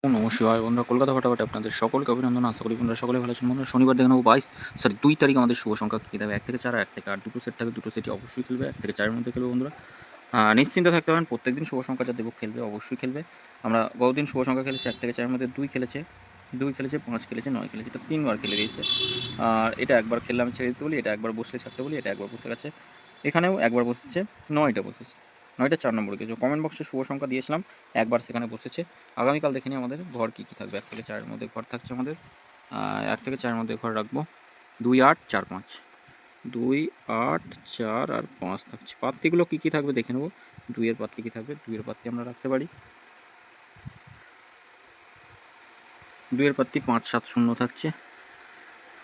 নমস্কার বন্ধুরা, কলকাতা ফাটাফাটি আপনাদের সকলকে অভিনন্দন। আশা করি বন্ধুরা সকলে ভালো আছেন। বন্ধুরা শনিবার দেখে নেবো 2 তারিখ আমাদের শুভ সংখ্যা কী দেবে 1 থেকে 4 আর 1 থেকে 8 দুটো সেট থাকে, দুটো সেটই অবশ্যই খেলবে 1 থেকে 4-এর মধ্যে খেলবে বন্ধুরা। নিশ্চিন্তে থাকতে পারেন, প্রত্যেকদিন শুভ সংখ্যা যা দেবো খেলবে, অবশ্যই খেলবে। আমরা গতদিন শুভ সংখ্যা খেলেছি 1 থেকে 4-এর মধ্যে 2 খেলেছে, 2 খেলেছে, 5 খেলেছে, 9 খেলেছে, এটা 3 বার খেলে দিয়েছে। আর এটা একবার খেললে আমি ছেড়ে দিতে বলি, এটা একবার বসলে ছাড়তে বলি, এটা একবার বসে গেছে। এখানেও একবার বসেছে, 9টা বসেছে, 9টা 4 নম্বরে গেছে। কমেন্ট বক্সে শুভ সংখ্যা দিয়েছিলাম, একবার সেখানে বসেছে। আগামীকাল দেখে নিই আমাদের ঘর কী কী থাকবে। 1 থেকে 4-এর মধ্যে ঘর থাকছে আমাদের, 1 থেকে 4-এর মধ্যে ঘর রাখবো 2, 8, 4, 5, 2, 8, 4 আর 5 থাকছে। পাত্তিগুলো কী কী থাকবে দেখে নেবো। 2 এর পাত্তি কী থাকবে, 2 এর পাত্তি আমরা রাখতে পারি, 2 এর পাত্তি 5, 7, 0 থাকছে,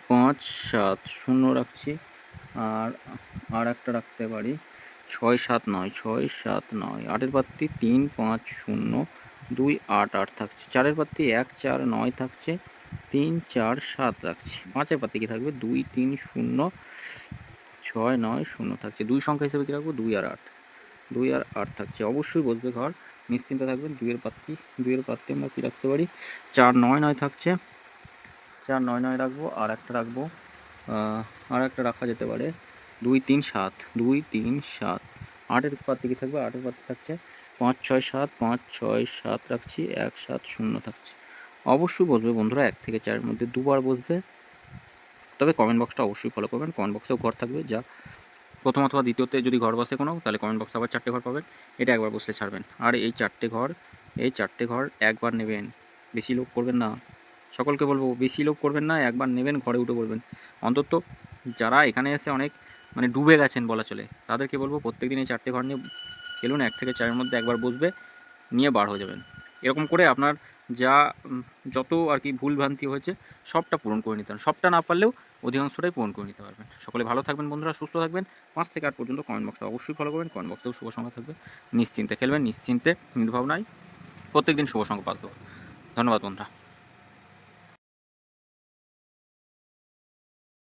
5, 7, 0 রাখছি। আর একটা রাখতে পারি 6, 7, 9, 6, 7, 9। 8-এর পাত্তি 3, 5, 0, 2, 8, 8 থাকছে। 4-এর পাত্তি 1, 4, 9 থাকছে, 3, 4, 7 রাখছি। 5-এর পাত্তি কী থাকবে, 2, 3, 0, 6, 9, 0 থাকছে। 2 সংখ্যা হিসেবে কী রাখবো, 2 আর 8, 2 আর 8 থাকছে। অবশ্যই বসবে ঘর, নিশ্চিন্তে থাকবেন। 2-এর পাত্তি, 2-এর পাত্তি আমরা কী রাখতে পারি, 4, 9, 9 থাকছে, 4, 9, 9 রাখবো। আর একটা রাখবো, আর একটা রাখা যেতে পারে 2, 3, 7, 2, 3, 7। 8-এর পাত্তি কী থাকবে, 8-এর পাত্তি থাকছে 5, 6, 7, 5, 6, 7 রাখছি, 1, 7, 0 থাকছে। অবশ্যই বসবে বন্ধুরা 1 থেকে 4-এর মধ্যে দুবার বসবে। তবে কমেন্ট বক্সটা অবশ্যই ফলো করবেন, কমেন্ট বক্সেও ঘর থাকবে। যা প্রথম অথবা দ্বিতীয়তে যদি ঘর বসে কোনো, তাহলে কমেন্ট বক্সে আবার 4টে ঘর পাবেন, এটা একবার বসলে ছাড়বেন। আর এই 4টে ঘর একবার নেবেন, বেশি লোভ করবেন না। সকলকে বলবো বেশি লোভ করবেন না, একবার নেবেন ঘরে উঠে পড়বেন। অন্তত যারা এখানে এসে অনেক ডুবে গেছেন বলা চলে, তাদেরকে বলবো প্রত্যেকদিন এই 4টে ঘর নিয়ে খেলুন। 1 থেকে 4-এর মধ্যে একবার বসবে, নিয়ে বার হয়ে যাবেন। এরকম করে আপনার যা যত আর কি ভুলভ্রান্তি হয়েছে সবটা পূরণ করে নিতে পারেন। সবটা না পারলেও অধিকাংশটাই পূরণ করে নিতে পারবেন। সকলে ভালো থাকবেন বন্ধুরা, সুস্থ থাকবেন। 5 থেকে 8 পর্যন্ত কমেন্ট বক্সটা অবশ্যই ফলো করবেন, কমেন্ট বক্সেও শুভ সংখ্যা থাকবে। নিশ্চিন্তে খেলবেন, নিশ্চিন্তে নির্ভাবনায় প্রত্যেকদিন শুভ সংখ্যা পাল্ট দেবো। ধন্যবাদ বন্ধুরা।